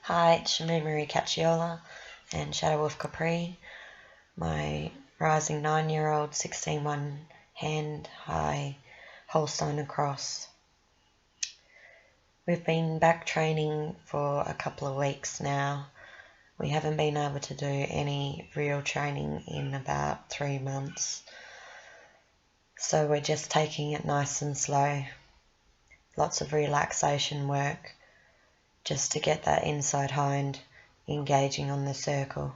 Hi, it's Charmaine and Shadow Wolf Capri, my rising 9-year-old 16-1 hand high Holstein across. We've been back training for a couple of weeks now. We haven't been able to do any real training in about 3 months. So we're just taking it nice and slow. Lots of relaxation work just to get that inside hind engaging on the circle.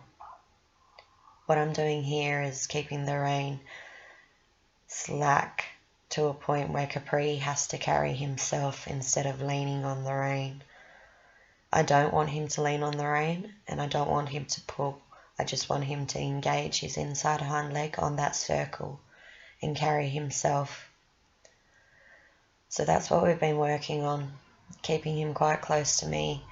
What I'm doing here is keeping the rein slack to a point where Capri has to carry himself instead of leaning on the rein. I don't want him to lean on the rein and I don't want him to pull. I just want him to engage his inside hind leg on that circle and carry himself. So that's what we've been working on, keeping him quite close to me,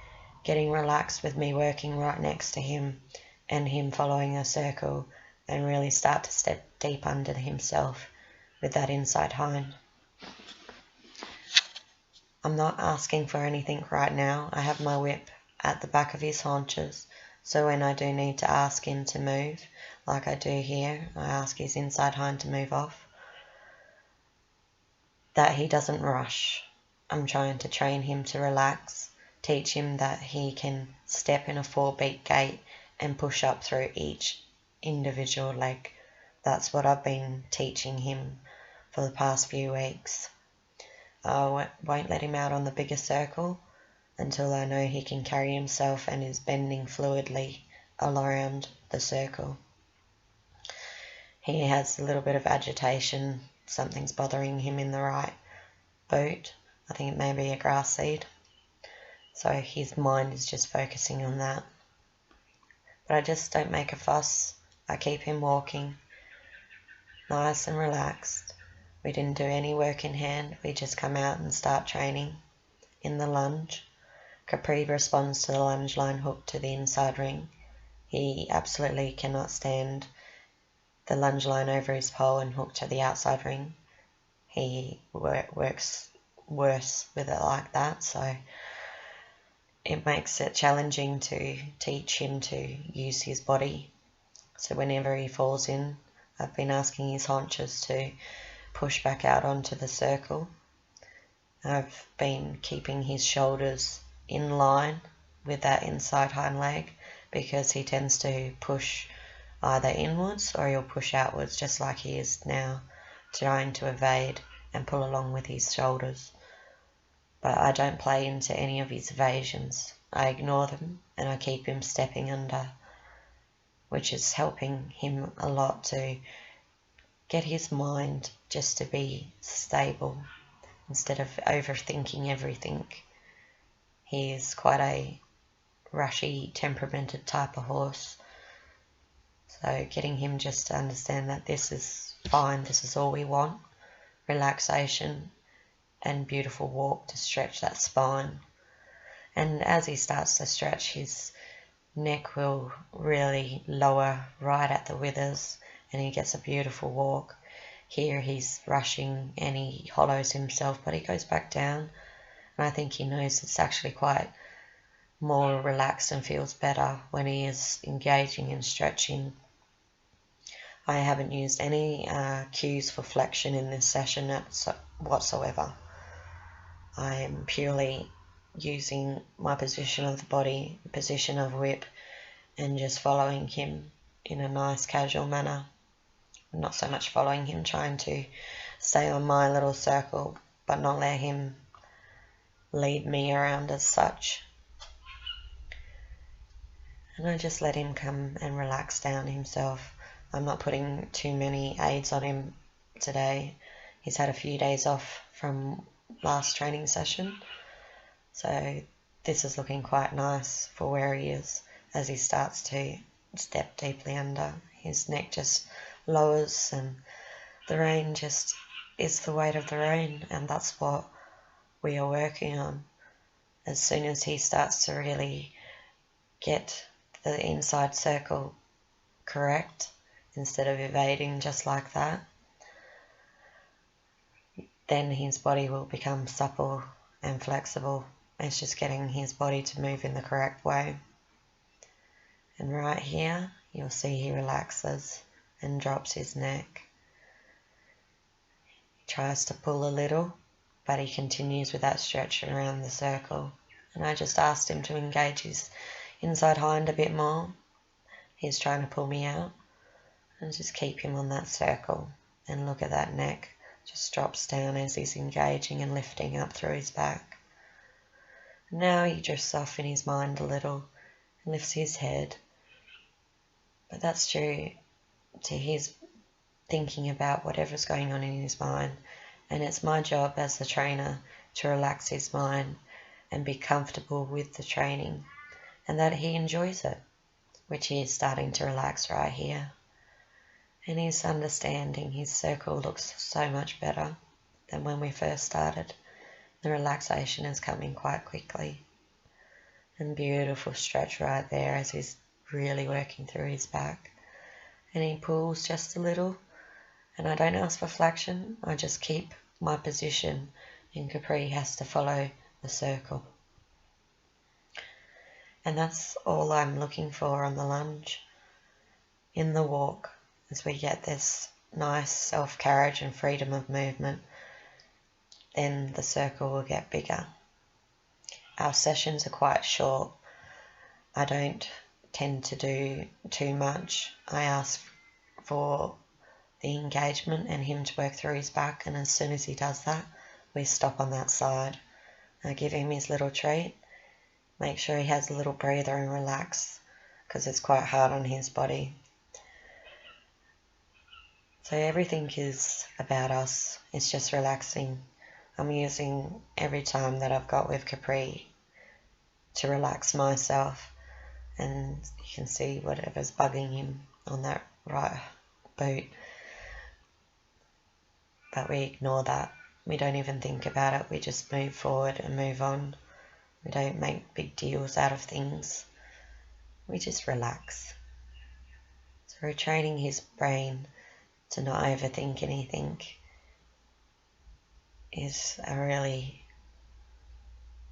getting relaxed with me working right next to him and him following a circle and really start to step deep under himself with that inside hind. I'm not asking for anything right now. I have my whip at the back of his haunches, so when I do need to ask him to move, like I do here, I ask his inside hind to move off, that he doesn't rush. I'm trying to train him to relax, teach him that he can step in a 4-beat gait and push up through each individual leg. That's what I've been teaching him for the past few weeks. I won't let him out on the bigger circle until I know he can carry himself and is bending fluidly around the circle. He has a little bit of agitation. Something's bothering him in the right boot. I think it may be a grass seed. So his mind is just focusing on that. But I just don't make a fuss. I keep him walking, nice and relaxed. We didn't do any work in hand. We just come out and start training in the lunge. Capri responds to the lunge line hook to the inside ring. He absolutely cannot stand the lunge line over his pole and hook to the outside ring. He works worse with it like that, so it makes it challenging to teach him to use his body. So whenever he falls in, I've been asking his haunches to push back out onto the circle. I've been keeping his shoulders in line with that inside hind leg because he tends to push either inwards or he'll push outwards, just like he is now, trying to evade and pull along with his shoulders. But I don't play into any of his evasions. I ignore them and I keep him stepping under, which is helping him a lot to get his mind just to be stable instead of overthinking everything. He is quite a rushy, temperamented type of horse. So getting him just to understand that this is fine, this is all we want, relaxation and beautiful walk to stretch that spine. And as he starts to stretch, his neck will really lower right at the withers and he gets a beautiful walk. Here he's rushing and he hollows himself, but he goes back down. And I think he knows it's actually quite more relaxed and feels better when he is engaging and stretching. I haven't used any cues for flexion in this session whatsoever. I am purely using my position of the body, position of whip, and just following him in a nice casual manner. Not so much following him, trying to stay on my little circle, but not let him lead me around as such. And I just let him come and relax down himself. I'm not putting too many aids on him today. He's had a few days off from last training session. So this is looking quite nice for where he is as he starts to step deeply under. His neck just lowers and the rein just is the weight of the rein, and that's what we are working on. As soon as he starts to really get the inside circle correct instead of evading just like that, then his body will become supple and flexible It's just getting his body to move in the correct way. And right here, you'll see he relaxes and drops his neck. He tries to pull a little, but he continues with that stretch around the circle. And I just asked him to engage his inside hind a bit more. He's trying to pull me out. And just keep him on that circle. And look at that neck. Just drops down as he's engaging and lifting up through his back. Now he drifts off in his mind a little and lifts his head. But that's due to his thinking about whatever's going on in his mind. And it's my job as the trainer to relax his mind and be comfortable with the training and that he enjoys it, which he is starting to relax right here. And he's understanding his circle looks so much better than when we first started. The relaxation is coming quite quickly. And beautiful stretch right there as he's really working through his back. And he pulls just a little. And I don't ask for flexion. I just keep my position. And Capri has to follow the circle. And that's all I'm looking for on the lunge. In the walk, as we get this nice self-carriage and freedom of movement, then the circle will get bigger. Our sessions are quite short. I don't tend to do too much. I ask for the engagement and him to work through his back, and as soon as he does that, we stop on that side. I give him his little treat, make sure he has a little breather and relax, because it's quite hard on his body. So everything is about us. It's just relaxing. I'm using every time that I've got with Capri to relax myself. And you can see whatever's bugging him on that right boot. But we ignore that. We don't even think about it. We just move forward and move on. We don't make big deals out of things. We just relax. So we're training his brain to not overthink anything is a really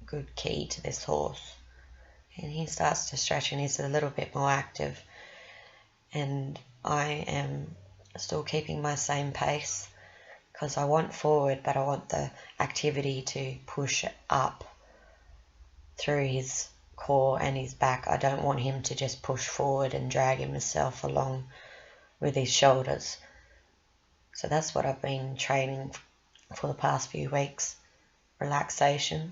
good key to this horse. And he starts to stretch and he's a little bit more active. And I am still keeping my same pace because I want forward, but I want the activity to push up through his core and his back. I don't want him to just push forward and drag himself along with his shoulders. So that's what I've been training for the past few weeks. Relaxation,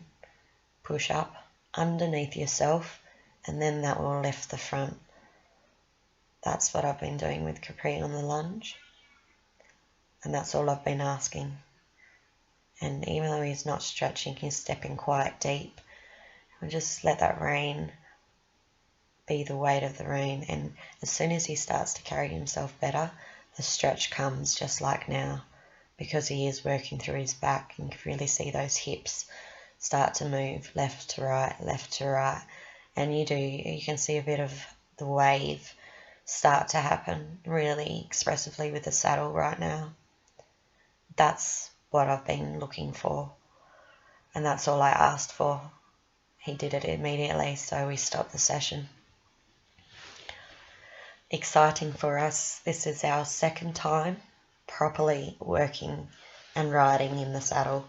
push up underneath yourself, and then that will lift the front. That's what I've been doing with Capri on the lunge. And that's all I've been asking. And even though he's not stretching, he's stepping quite deep. I'll just let that rein be the weight of the rein. And as soon as he starts to carry himself better, the stretch comes just like now, because he is working through his back, and you can really see those hips start to move left to right, and you can see a bit of the wave start to happen really expressively with the saddle right now. That's what I've been looking for, and that's all I asked for. He did it immediately, so we stopped the session. Exciting for us. This is our second time properly working and riding in the saddle.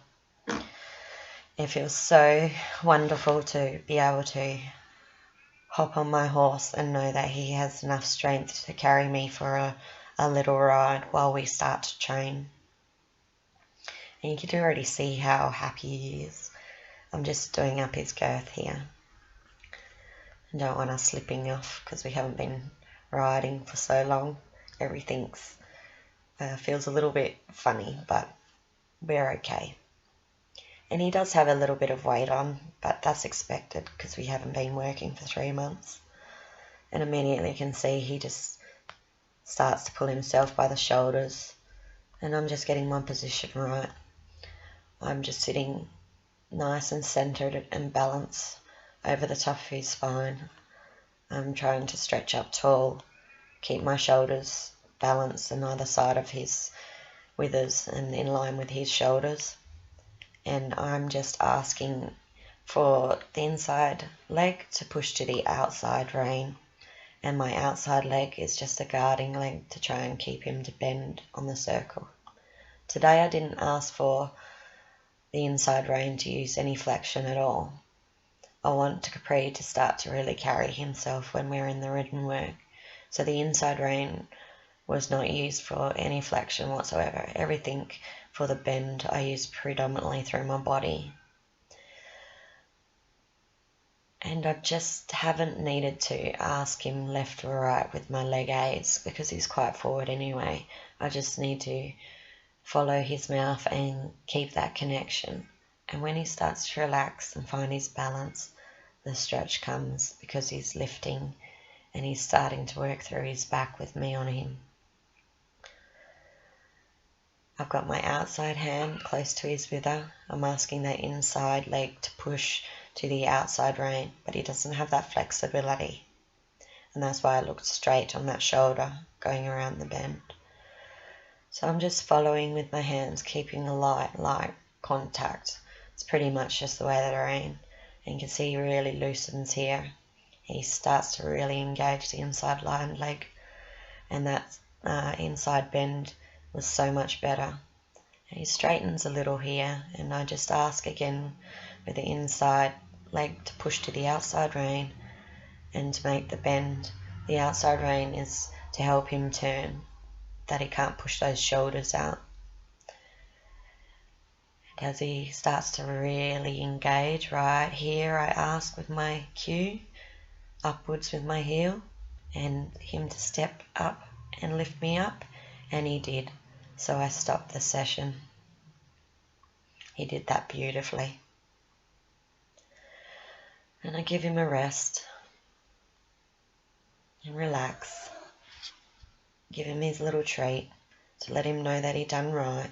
It feels so wonderful to be able to hop on my horse and know that he has enough strength to carry me for a little ride while we start to train. And you can already see how happy he is. I'm just doing up his girth here. I don't want us slipping off because we haven't been riding for so long. Everything feels a little bit funny, but we're okay. And he does have a little bit of weight on, but that's expected because we haven't been working for 3 months. And immediately you can see he just starts to pull himself by the shoulders. And I'm just getting my position right. I'm just sitting nice and centered and balanced over the top of his spine. I'm trying to stretch up tall, keep my shoulders balanced on either side of his withers and in line with his shoulders. And I'm just asking for the inside leg to push to the outside rein, and my outside leg is just a guarding leg to try and keep him to bend on the circle. Today I didn't ask for the inside rein to use any flexion at all. I want Capri to start to really carry himself when we're in the ridden work. So the inside rein was not used for any flexion whatsoever. Everything for the bend I used predominantly through my body. And I just haven't needed to ask him left or right with my leg aids because he's quite forward anyway. I just need to follow his mouth and keep that connection. And when he starts to relax and find his balance, the stretch comes because he's lifting and he's starting to work through his back with me on him. I've got my outside hand close to his wither. I'm asking that inside leg to push to the outside rein, but he doesn't have that flexibility. And that's why I looked straight on that shoulder going around the bend. So I'm just following with my hands, keeping a light contact. It's pretty much just the way that I rein. And you can see he really loosens here. He starts to really engage the inside line leg. And that inside bend was so much better. He straightens a little here, and I just ask again with the inside leg to push to the outside rein and to make the bend. The outside rein is to help him turn, that he can't push those shoulders out. And as he starts to really engage right here, I ask with my cue, upwards with my heel, and him to step up and lift me up, and he did. So I stopped the session. He did that beautifully. And I give him a rest and relax. Give him his little treat to let him know that he done right.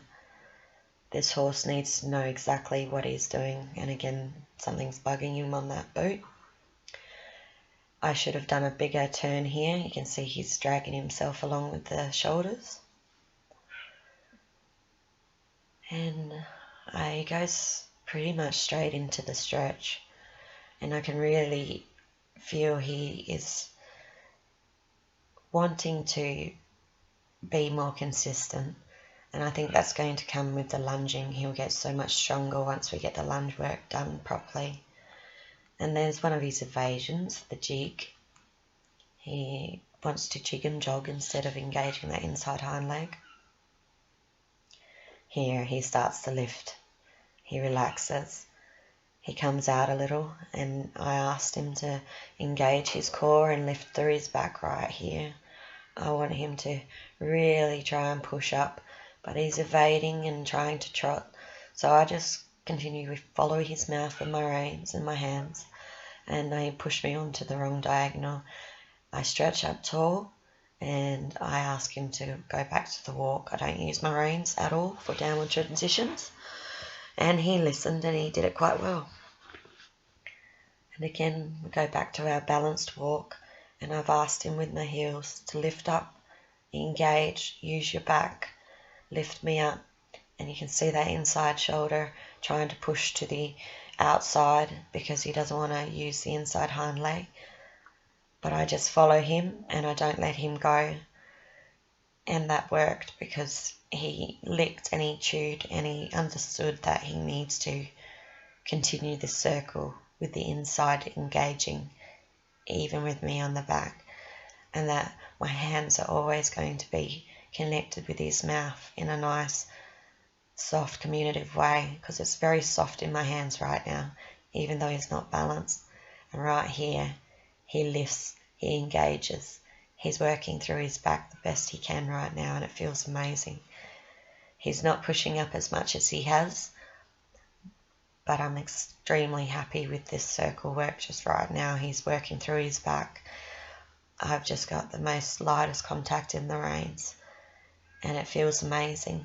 This horse needs to know exactly what he's doing, and again, something's bugging him on that boot. I should have done a bigger turn here. You can see he's dragging himself along with the shoulders. And he goes pretty much straight into the stretch. And I can really feel he is wanting to be more consistent. And I think that's going to come with the lunging. He'll get so much stronger once we get the lunge work done properly. And there's one of his evasions, the jig. He wants to jig and jog instead of engaging that inside hind leg. Here he starts to lift. He relaxes. He comes out a little, and I asked him to engage his core and lift through his back right here. I want him to really try and push up, but he's evading and trying to trot. So I just continue to follow his mouth with my reins and my hands, and he pushed me onto the wrong diagonal. I stretch up tall, and I ask him to go back to the walk. I don't use my reins at all for downward transitions. And he listened, and he did it quite well. And again, we go back to our balanced walk, and I've asked him with my heels to lift up, engage, use your back, lift me up. And you can see that inside shoulder trying to push to the outside because he doesn't want to use the inside hind leg. But I just follow him and I don't let him go. And that worked because he licked and he chewed and he understood that he needs to continue this circle with the inside engaging, even with me on the back. And that my hands are always going to be connected with his mouth in a nice, soft, communicative way, because it's very soft in my hands right now, even though he's not balanced. And right here, he lifts, he engages, he's working through his back the best he can right now, and it feels amazing. He's not pushing up as much as he has, but I'm extremely happy with this circle work just right now. He's working through his back. I've just got the most lightest contact in the reins, and it feels amazing.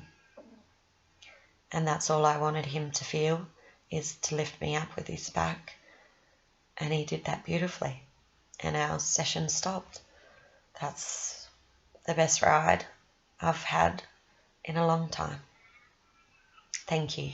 And that's all I wanted him to feel, is to lift me up with his back. And he did that beautifully. And our session stopped. That's the best ride I've had in a long time. Thank you.